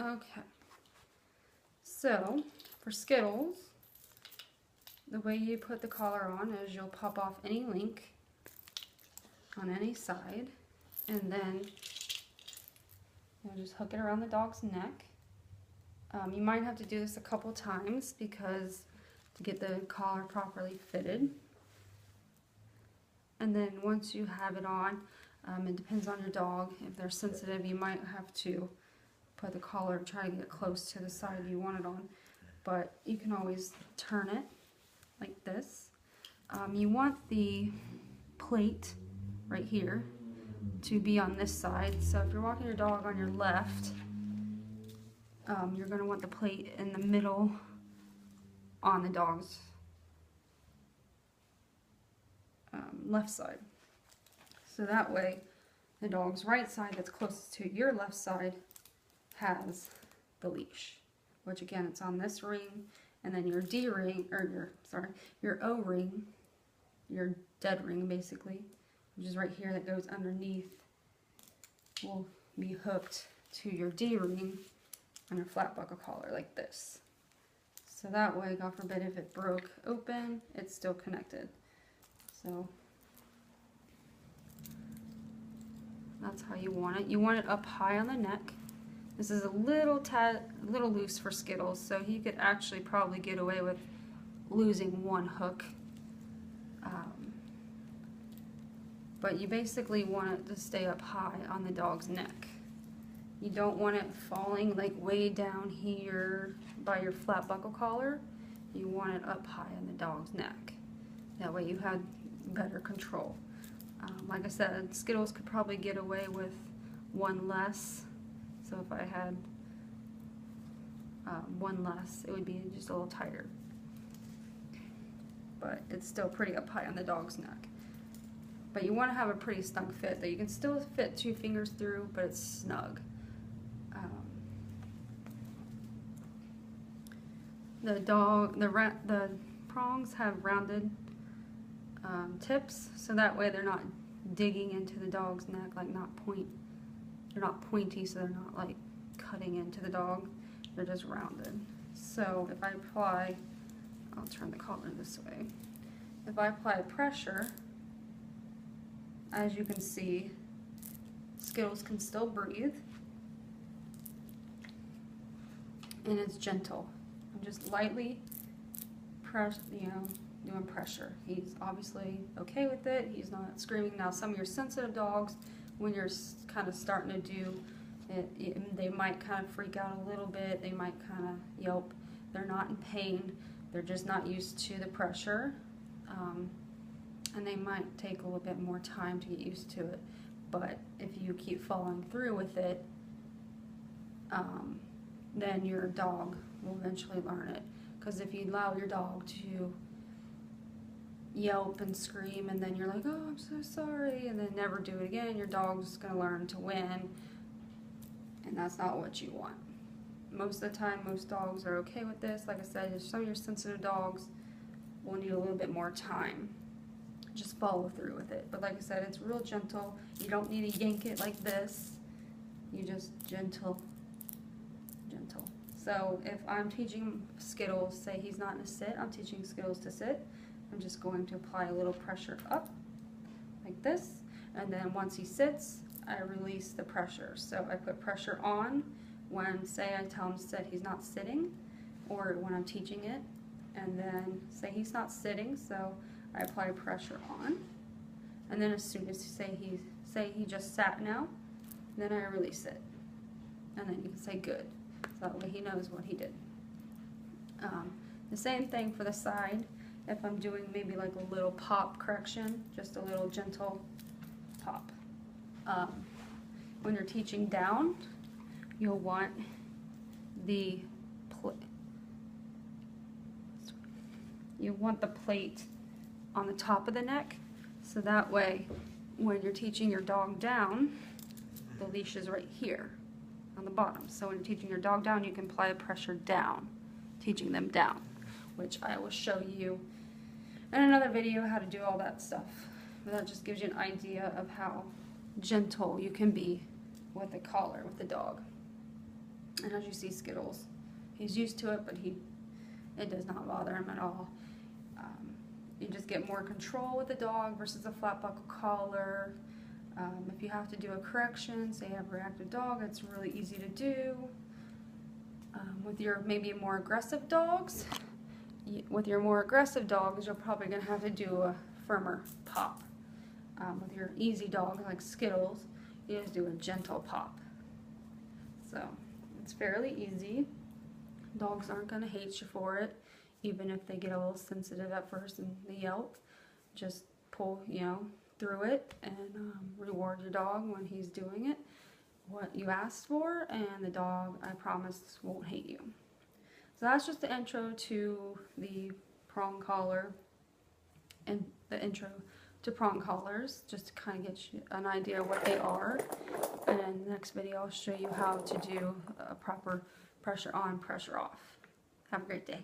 Okay, so for Skittles, the way you put the collar on is you'll pop off any link on any side, and then you'll just hook it around the dog's neck. You might have to do this a couple times because to get the collar properly fitted. And then once you have it on, it depends on your dog. If they're sensitive, you might have to put the collar, try to get it close to the side you want it on. But you can always turn it like this. You want the plate right here to be on this side. So if you're walking your dog on your left, you're going to want the plate in the middle on the dog's left side. So that way the dog's right side that's closest to your left side has the leash, which again, it's on this ring, and then your D-ring, or your O-ring, your dead ring basically, which is right here that goes underneath, will be hooked to your D-ring on your flat buckle collar like this. So that way, God forbid, if it broke open, it's still connected. So that's how you want it. You want it up high on the neck. This is a little loose for Skittles, so he could actually probably get away with losing one hook. But you basically want it to stay up high on the dog's neck. You don't want it falling like way down here by your flat buckle collar. You want it up high on the dog's neck. That way you have better control. Like I said, Skittles could probably get away with one less. So if I had one less, it would be just a little tighter. But it's still pretty up high on the dog's neck. But you want to have a pretty snug fit that you can still fit 2 fingers through, but it's snug. The prongs have rounded tips, so that way they're not digging into the dog's neck, like they're not pointy, so they're not like cutting into the dog. They're just rounded. So if I apply, I'll turn the collar this way. If I apply pressure, as you can see, Skittles can still breathe, and it's gentle. I'm just lightly doing pressure. He's obviously okay with it. He's not screaming. Now, some of your sensitive dogs, when you're kind of starting to do it, they might kind of freak out a little bit. They might kind of yelp. They're not in pain. They're just not used to the pressure. And they might take a little bit more time to get used to it. But if you keep following through with it, then your dog will eventually learn it. Because if you allow your dog to yelp and scream, and then you're like, oh, I'm so sorry, and then never do it again, your dog's going to learn to win, and that's not what you want. Most of the time, most dogs are okay with this. Like I said, some of your sensitive dogs will need a little bit more time. Just follow through with it. But like I said, it's real gentle. You don't need to yank it like this. You just gentle. So if I'm teaching Skittles, say he's not in a sit, I'm teaching Skittles to sit, I'm just going to apply a little pressure up, like this, and then once he sits, I release the pressure. So I put pressure on when, say I tell him to sit, he's not sitting, or when I'm teaching it, and then say he's not sitting, so I apply pressure on, and then as soon as say he just sat now, then I release it, and then you can say good. So that way he knows what he did. The same thing for the side. If I'm doing maybe like a little pop correction, just a little gentle pop. When you're teaching down, you'll want the plate on the top of the neck, so that way when you're teaching your dog down, the leash is right here on the bottom. So when you're teaching your dog down, you can apply a pressure down, teaching them down, which I will show you in another video how to do all that stuff. But that just gives you an idea of how gentle you can be with the collar with the dog. And as you see, Skittles, he's used to it, but it does not bother him at all. You just get more control with the dog versus a flat buckle collar. If you have to do a correction, say you have a reactive dog, it's really easy to do. With your maybe more aggressive dogs, you're probably going to have to do a firmer pop. With your easy dogs like Skittles, you just do a gentle pop. So it's fairly easy. Dogs aren't going to hate you for it, even if they get a little sensitive at first and they yelp. Just pull, through it and reward your dog when he's doing it what you asked for, and the dog, I promise, won't hate you. So that's just the intro to the prong collar and the intro to prong collars, just to kind of get you an idea of what they are. And in the next video, I'll show you how to do a proper pressure on, pressure off. Have a great day.